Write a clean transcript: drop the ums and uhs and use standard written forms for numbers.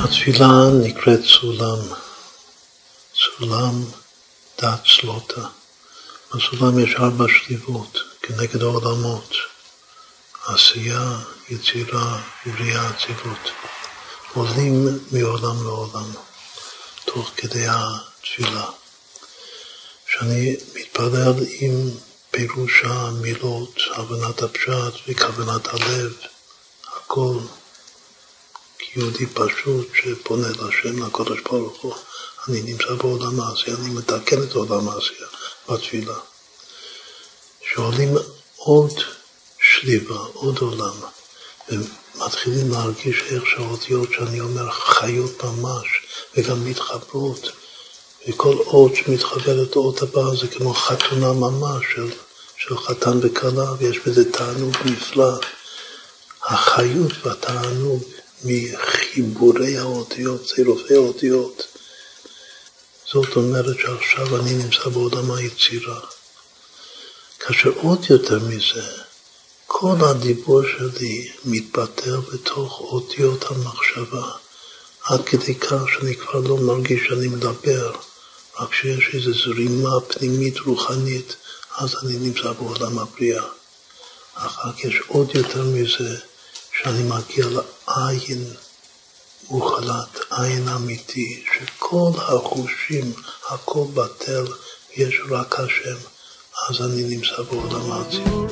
התפילה נקראת סולם, סולם דת סלוטה. בסולם יש 4 שליבות כנגד העולמות, עשייה, יצירה, בריאה, אצילות. עולים מעולם לעולם, תוך כדי התפילה. שאני מתפלל עם פירוש המילות, הבנת הפשט וכוונת הלב, הכל כיהודי פשוט שפונה לשם, לקדוש ברוך הוא. אני נמצא בעולם העשייה, אני מתקן את עולם העשייה בתפילה. שעולים עוד שליבה, עוד עולם, ומתחילים להרגיש איך שהאותיות שאני אומר חיות ממש, וגם מתחברות, וכל אות שמתחברת אות הבאה זה כמו חתונה ממש של חתן וכלה, ויש בזה תענוג נפלא. החיות והתענוג מחיבורי האותיות, צירופי האותיות. זאת אומרת שעכשיו אני נמצא בעולם היצירה. כאשר עוד יותר מזה, כל הדיבור שלי מתבטא בתוך אותיות המחשבה, עד כדי כך שאני כבר לא מרגיש שאני מדבר, רק שיש איזו זרימה פנימית רוחנית, אז אני נמצא בעולם הבריאה. אחר כך יש עוד יותר מזה, שאני מגיע לעין מוחלט, עין אמיתי, שכל החושים, הכל בטל, יש רק השם, אז אני נמצא בעולם האצילות.